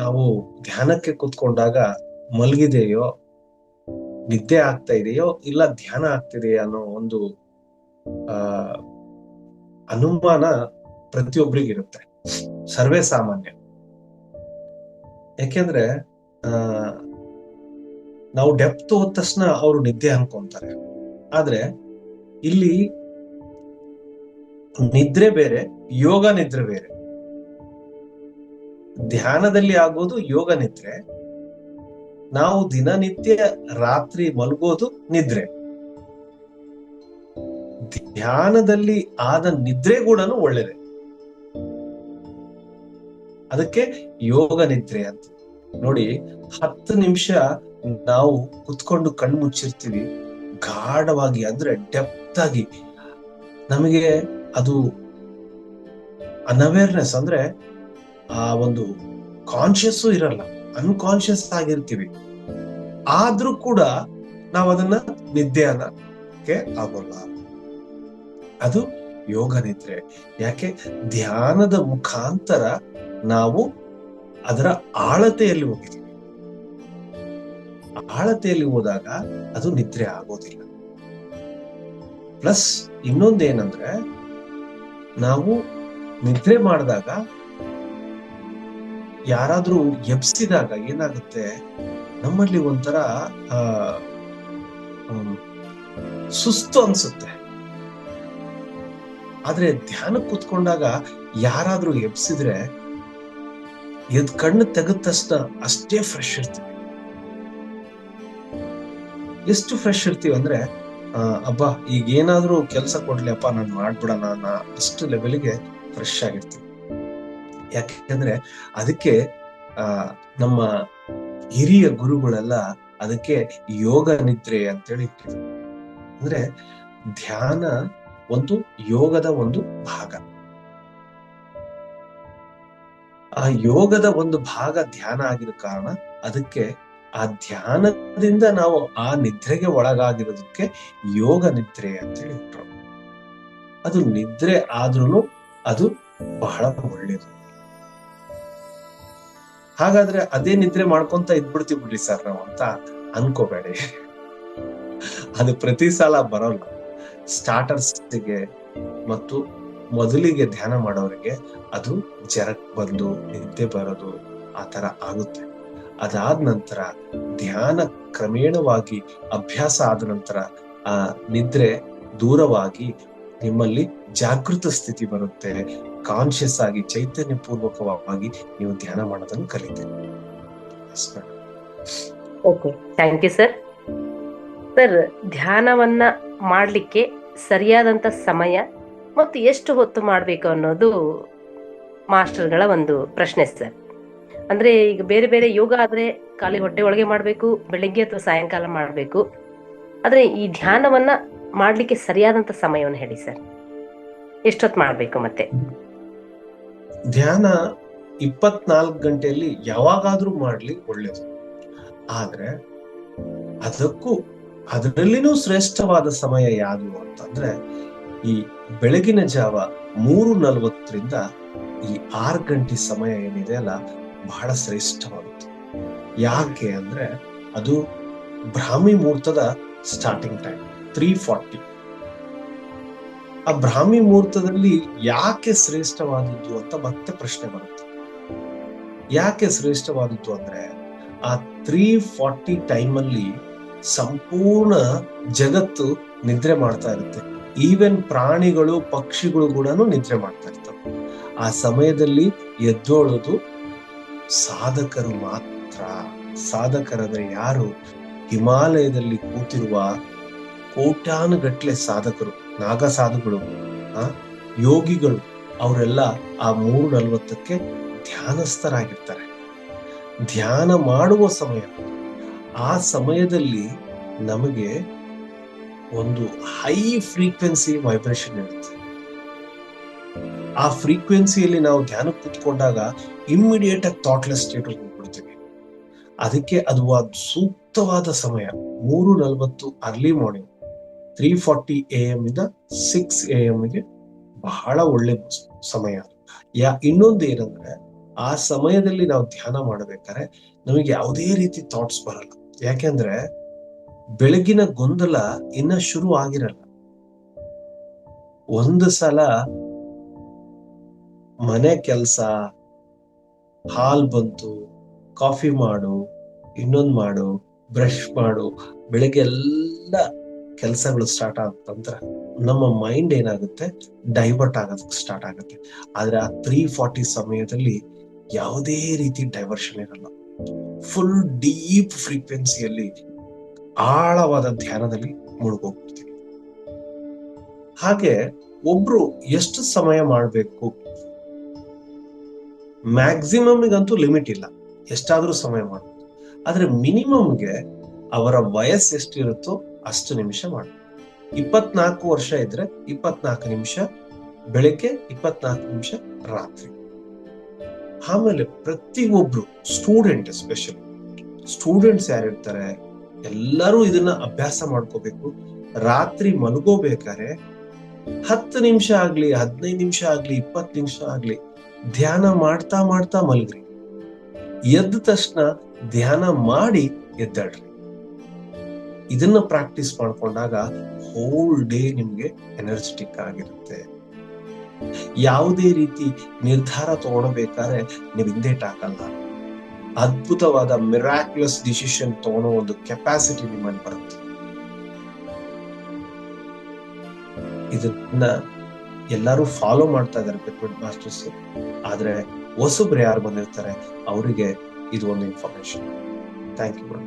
ನಾವು ಧ್ಯಾನಕ್ಕೆ ಕೂತ್ಕೊಂಡಾಗ ಮಲಗಿದೆಯೋ, ನಿದ್ದೆ ಆಗ್ತಾ ಇದೆಯೋ, ಇಲ್ಲ ಧ್ಯಾನ ಆಗ್ತಿದೆಯೋ ಅನ್ನೋ ಒಂದು ಆ ಅನುಮಾನ ಪ್ರತಿಯೊಬ್ಬರಿಗಿರುತ್ತೆ, ಸರ್ವೇ ಸಾಮಾನ್ಯ. ಯಾಕೆಂದ್ರೆ ಆ ನಾವು ಡೆಪ್ತ್ ಹೋದ ತಕ್ಷಣ ಅವರು ನಿದ್ದೆ ಅನ್ಕೊಂತಾರೆ. ಆದ್ರೆ ಇಲ್ಲಿ ನಿದ್ರೆ ಬೇರೆ, ಯೋಗ ನಿದ್ರೆ ಬೇರೆ. ಧ್ಯಾನದಲ್ಲಿ ಆಗೋದು ಯೋಗ ನಿದ್ರೆ, ನಾವು ದಿನನಿತ್ಯ ರಾತ್ರಿ ಮಲಗೋದು ನಿದ್ರೆ. ಧ್ಯಾನದಲ್ಲಿ ಆದ ನಿದ್ರೆ ಕೂಡ ಒಳ್ಳೇದೆ, ಅದಕ್ಕೆ ಯೋಗ ನಿದ್ರೆ ಅಂತ. ನೋಡಿ, 10 ನಿಮಿಷ ನಾವು ಕುತ್ಕೊಂಡು ಕಣ್ಣು ಮುಚ್ಚಿರ್ತೀವಿ, ಗಾಢವಾಗಿ ಅಂದ್ರೆ ಡೆಪ್ತ್ ಆಗಿ. ನಮಗೆ ಅದು ಅನ್ಅವೇರ್ನೆಸ್, ಅಂದ್ರೆ ಆ ಒಂದು ಕಾನ್ಶಿಯಸ್ ಇರಲ್ಲ, ಅನ್ಕಾನ್ಶಿಯಸ್ ಆಗಿರ್ತೀವಿ. ಆದ್ರೂ ಕೂಡ ನಾವು ಅದನ್ನ ನಿದ್ದೆ ಅನ್ನಕ್ಕೆ ಆಗೋಲ್ಲ. ಅದು ಯೋಗ ನಿದ್ರೆ. ಯಾಕೆ? ಧ್ಯಾನದ ಮುಖಾಂತರ ನಾವು ಅದರ ಆಳತೆಯಲ್ಲಿ ಹೋಗಿದ್ದೀವಿ. ಆಳತೆಯಲ್ಲಿ ಹೋದಾಗ ಅದು ನಿದ್ರೆ ಆಗೋದಿಲ್ಲ. ಪ್ಲಸ್ ಇನ್ನೊಂದೇನಂದ್ರೆ, ನಾವು ನಿದ್ರೆ ಮಾಡಿದಾಗ ಯಾರಾದ್ರೂ ಎಬ್ಸಿದಾಗ ಏನಾಗುತ್ತೆ, ನಮ್ಮಲ್ಲಿ ಒಂಥರ ಸುಸ್ತು ಅನ್ಸುತ್ತೆ. ಆದ್ರೆ ಧ್ಯಾನಕ್ಕೆ ಕೂತ್ಕೊಂಡಾಗ ಯಾರಾದ್ರೂ ಎಬ್ಸಿದ್ರೆ ಕಣ್ಣು ತೆಗೆದ ತಕ್ಷಣ ಅಷ್ಟೇ ಫ್ರೆಶ್ ಇರ್ತೀವಿ. ಎಷ್ಟು ಫ್ರೆಶ್ ಇರ್ತೀವಿ ಅಂದ್ರೆ, ಅಬ್ಬಾ ಈಗ ಏನಾದ್ರೂ ಕೆಲಸ ಕೊಡ್ಲಿ ಅಪ್ಪ, ನಾನು ಮಾಡ್ಬಿಡೋಣ ಅಷ್ಟು ಲೆವೆಲ್ಗೆ ಫ್ರೆಶ್ ಆಗಿರ್ತೀವಿ. ಯಾಕೆಂದ್ರೆ ಅದಕ್ಕೆ ನಮ್ಮ ಹಿರಿಯ ಗುರುಗಳೆಲ್ಲ ಅದಕ್ಕೆ ಯೋಗ ನಿದ್ರೆ ಅಂತೇಳಿ ಇಟ್ಟಿದ್ರು. ಅಂದ್ರೆ ಧ್ಯಾನ ಒಂದು ಯೋಗದ ಒಂದು ಭಾಗ. ಆ ಯೋಗದ ಒಂದು ಭಾಗ ಧ್ಯಾನ ಆಗಿರೋ ಕಾರಣ ಅದಕ್ಕೆ ಆ ಧ್ಯಾನದಿಂದ ನಾವು ಆ ನಿದ್ರೆಗೆ ಒಳಗಾಗಿರೋದಕ್ಕೆ ಯೋಗ ನಿದ್ರೆ ಅಂತೇಳಿ ಇಟ್ರು. ಅದು ನಿದ್ರೆ ಆದ್ರೂ ಅದು ಬಹಳ ಒಳ್ಳೇದು. ಹಾಗಾದ್ರೆ ಅದೇ ನಿದ್ರೆ ಮಾಡ್ಕೊಂತ ಇದ್ಬಿಡ್ತೀವಿ ಬಿಡ್ರಿ ಸರ್ ನಾವು ಅಂತ ಅನ್ಕೋಬೇಡಿ. ಅದು ಪ್ರತಿ ಸಲ ಬರೋಲ್ಲ. ಸ್ಟಾರ್ಟರ್ಸ್ಗೆ ಮತ್ತು ಮೊದಲಿಗೆ ಧ್ಯಾನ ಮಾಡೋರಿಗೆ ಅದು ಜರಕ್ ಬಂದು ನಿದ್ದೆ ಬರೋದು ಆ ತರ ಆಗುತ್ತೆ. ಅದಾದ ನಂತರ ಧ್ಯಾನ ಕ್ರಮೇಣವಾಗಿ ಅಭ್ಯಾಸ ಆದ ನಂತರ ಆ ನಿದ್ರೆ ದೂರವಾಗಿ ನಿಮ್ಮಲ್ಲಿ ಜಾಗೃತ ಸ್ಥಿತಿ ಬರುತ್ತೆ. ಕಾನ್ಶಿಯಸ್ ಆಗಿ ಚೈತನ್ಯ ಪೂರ್ವಕವಾಗಿ ನೀವು ಧ್ಯಾನ ಮಾಡೋದನ್ನು ಕಲಿತೀರಿ. Okay, thank you sir. Sir, ಧ್ಯಾನವನ್ನ ಮಾಡ್ಲಿಕ್ಕೆ ಸರಿಯಾದಂತ ಸಮಯ ಮತ್ತು ಎಷ್ಟು ಹೊತ್ತು ಮಾಡ್ಬೇಕು ಅನ್ನೋದು ಮಾಸ್ಟರ್ಗಳ ಒಂದು ಪ್ರಶ್ನೆ ಸರ್. ಅಂದ್ರೆ ಈಗ ಬೇರೆ ಬೇರೆ ಯೋಗ ಆದ್ರೆ ಖಾಲಿ ಹೊಟ್ಟೆ ಒಳಗೆ ಮಾಡ್ಬೇಕು, ಬೆಳಿಗ್ಗೆ ಅಥವಾ ಸಾಯಂಕಾಲ ಮಾಡ್ಬೇಕು. ಆದ್ರೆ ಈ ಧ್ಯಾನವನ್ನ ಮಾಡ್ಲಿಕ್ಕೆ ಸರಿಯಾದಂತ ಸಮಯವನ್ನು ಹೇಳಿ ಸರ್. ಎಷ್ಟೊತ್ತು ಮಾಡ್ಬೇಕು? ಮತ್ತೆ ಧ್ಯಾನ 24 ಗಂಟೆಯಲ್ಲಿ ಯಾವಾಗಾದ್ರೂ ಮಾಡ್ಲಿ ಒಳ್ಳೇದು. ಆದ್ರೆ ಅದರಲ್ಲಿನೂ ಶ್ರೇಷ್ಠವಾದ ಸಮಯ ಯಾವುದು ಅಂತಂದ್ರೆ, ಈ ಬೆಳಗಿನ ಜಾವ 3:40ರಿಂದ ಈ 6 ಗಂಟೆ ಸಮಯ ಏನಿದೆ ಅಲ್ಲ, ಬಹಳ ಶ್ರೇಷ್ಠವಾಗುತ್ತೆ. ಯಾಕೆ ಅಂದ್ರೆ ಅದು ಬ್ರಾಹ್ಮಿ ಮುಹೂರ್ತದ ಸ್ಟಾರ್ಟಿಂಗ್ ಟೈಮ್ 3:40. ಆ ಬ್ರಾಹ್ಮಿ ಮುಹೂರ್ತದಲ್ಲಿ ಯಾಕೆ ಶ್ರೇಷ್ಠವಾದದ್ದು ಅಂತ ಮತ್ತೆ ಪ್ರಶ್ನೆ ಬರುತ್ತೆ. ಯಾಕೆ ಶ್ರೇಷ್ಠವಾದದ್ದು ಅಂದ್ರೆ, ಆ 3:40 ಟೈಮಲ್ಲಿ ಸಂಪೂರ್ಣ ಜಗತ್ತು ನಿದ್ರೆ ಮಾಡ್ತಾ ಇರುತ್ತೆ. ಈವನ್ ಪ್ರಾಣಿಗಳು, ಪಕ್ಷಿಗಳು ಕೂಡ ನಿದ್ರೆ ಮಾಡ್ತಾ ಇರ್ತವೆ. ಆ ಸಮಯದಲ್ಲಿ ಎದ್ದೋಳೋದು ಸಾಧಕರು ಮಾತ್ರ. ಸಾಧಕರಾದ್ರೆ ಯಾರು? ಹಿಮಾಲಯದಲ್ಲಿ ಕೂತಿರುವ ಕೋಟ್ಯಾನುಗಟ್ಲೆ ಸಾಧಕರು, ನಾಗ ಸಾಧುಗಳು, ಯೋಗಿಗಳು, ಅವರೆಲ್ಲ ಆ 3:40ಕ್ಕೆ ಧ್ಯಾನಸ್ಥರಾಗಿರ್ತಾರೆ. ಧ್ಯಾನ ಮಾಡುವ ಸಮಯ. ಆ ಸಮಯದಲ್ಲಿ ನಮಗೆ ಒಂದು ಹೈ ಫ್ರೀಕ್ವೆನ್ಸಿ ವೈಬ್ರೇಷನ್ ಇರುತ್ತೆ. ಆ ಫ್ರೀಕ್ವೆನ್ಸಿಯಲ್ಲಿ ನಾವು ಧ್ಯಾನಕ್ಕೆ ಕೂತ್ಕೊಂಡಾಗ ಇಮ್ಮಿಡಿಯೇಟ್ ಆಗಿ ಥಾಟ್ಲೆಸ್ ಸ್ಟೇಟ್ ಹೋಗ್ಬಿಡ್ತೀವಿ. ಅದಕ್ಕೆ ಅದು ಸೂಕ್ತವಾದ ಸಮಯ 3:40 ಅರ್ಲಿ ಮಾರ್ನಿಂಗ್. 3:40 AM ಇಂದ 6 AM ಗೆ ಬಹಳ ಒಳ್ಳೆ ಸಮಯ. ಇನ್ನೊಂದು ಏನಂದ್ರೆ, ಆ ಸಮಯದಲ್ಲಿ ನಾವು ಧ್ಯಾನ ಮಾಡಬೇಕಾದ್ರೆ ನಮಗೆ ಯಾವುದೇ ರೀತಿ ಥಾಟ್ಸ್ ಬರಲ್ಲ. ಯಾಕೆಂದ್ರೆ ಬೆಳಗಿನ ಗೊಂದಲ ಇನ್ನ ಶುರು ಆಗಿರಲ್ಲ. ಒಂದು ಸಲ ಮನೆ ಕೆಲಸ, ಹಾಲ್ ಬಂತು, ಕಾಫಿ ಮಾಡು, ಇನ್ನೊಂದ್ ಮಾಡು, ಬ್ರಷ್ ಮಾಡು, ಬೆಳಗ್ಗೆ ಎಲ್ಲ ಕೆಲಸಗಳು ಸ್ಟಾರ್ಟ್ ಆದ ನಂತರ ನಮ್ಮ ಮೈಂಡ್ ಏನಾಗುತ್ತೆ, ಡೈವರ್ಟ್ ಆಗೋದಕ್ಕೆ ಸ್ಟಾರ್ಟ್ ಆಗುತ್ತೆ. ಆದ್ರೆ ಆ 3:40 ಸಮಯದಲ್ಲಿ ಯಾವುದೇ ರೀತಿ ಡೈವರ್ಷನ್ ಇರಲ್ಲ. ಫುಲ್ ಡೀಪ್ ಫ್ರೀಕ್ವೆನ್ಸಿಯಲ್ಲಿ ಆಳವಾದ ಧ್ಯಾನದಲ್ಲಿ ಮುಳುಗೋಗ್ಬಿಡ್ತೀವಿ. ಹಾಗೆ ಒಬ್ರು ಎಷ್ಟು ಸಮಯ ಮಾಡಬೇಕು, ಮ್ಯಾಕ್ಸಿಮಮ್ಗಂತೂ ಲಿಮಿಟ್ ಇಲ್ಲ, ಎಷ್ಟಾದ್ರೂ ಸಮಯ ಮಾಡ್ಬೋದು. ಆದ್ರೆ ಮಿನಿಮಮ್ಗೆ ಅವರ ವಯಸ್ಸು ಎಷ್ಟಿರುತ್ತೋ ಅಷ್ಟು ನಿಮಿಷ ಮಾಡ್ಬೇಕು. 24 ವರ್ಷ ಇದ್ರೆ 24 ನಿಮಿಷ ಬೆಳಗ್ಗೆ, 24 ನಿಮಿಷ ರಾತ್ರಿ. ಆಮೇಲೆ ಪ್ರತಿಯೊಬ್ರು ಸ್ಟೂಡೆಂಟ್, ಎಸ್ಪೆಷಲಿ ಸ್ಟೂಡೆಂಟ್ಸ್ ಯಾರಿರ್ತಾರೆ ಎಲ್ಲರೂ ಇದನ್ನ ಅಭ್ಯಾಸ ಮಾಡ್ಕೋಬೇಕು. ರಾತ್ರಿ ಮಲಗೋಬೇಕಾದ್ರೆ 10 ನಿಮಿಷ ಆಗ್ಲಿ, 15 ನಿಮಿಷ ಆಗ್ಲಿ, 20 ನಿಮಿಷ ಆಗ್ಲಿ ಧ್ಯಾನ ಮಾಡ್ತಾ ಮಾಡ್ತಾ ಮಲಗ್ರಿ. ಎದ್ದ ತಕ್ಷಣ ಧ್ಯಾನ ಮಾಡಿ ಎದ್ದಾಳ್ರಿ. ಇದನ್ನ ಪ್ರಾಕ್ಟೀಸ್ ಮಾಡ್ಕೊಂಡಾಗ ಹೋಲ್ ಡೇ ನಿಮ್ಗೆ ಎನರ್ಜೆಟಿಕ್ ಆಗಿರುತ್ತೆ. ಯಾವುದೇ ರೀತಿ ನಿರ್ಧಾರ ತಗೊಳ್ಬೇಕಾದ್ರೆ ನೀವು ಹಿಂದೇಟ್ ಹಾಕಲ್ಲ. ಅದ್ಭುತವಾದ ಮಿರಾಕ್ಯುಲಸ್ ಡಿಸಿಷನ್ ತಗೊಳ್ಳೋ ಒಂದು ಕೆಪಾಸಿಟಿ ನಿಮ್ಮಲ್ಲಿ ಬರುತ್ತೆ. ಇದನ್ನ ಎಲ್ಲರೂ ಫಾಲೋ ಮಾಡ್ತಾ ಇದ್ದಾರೆ ಪಿರಮಿಡ್ ಮಾಸ್ಟರ್ಸ್. ಆದ್ರೆ ಹೊಸಬ್ರು ಯಾರು ಬಂದಿರ್ತಾರೆ ಅವರಿಗೆ ಇದು ಒಂದು ಇನ್ಫಾರ್ಮೇಶನ್. Thank you.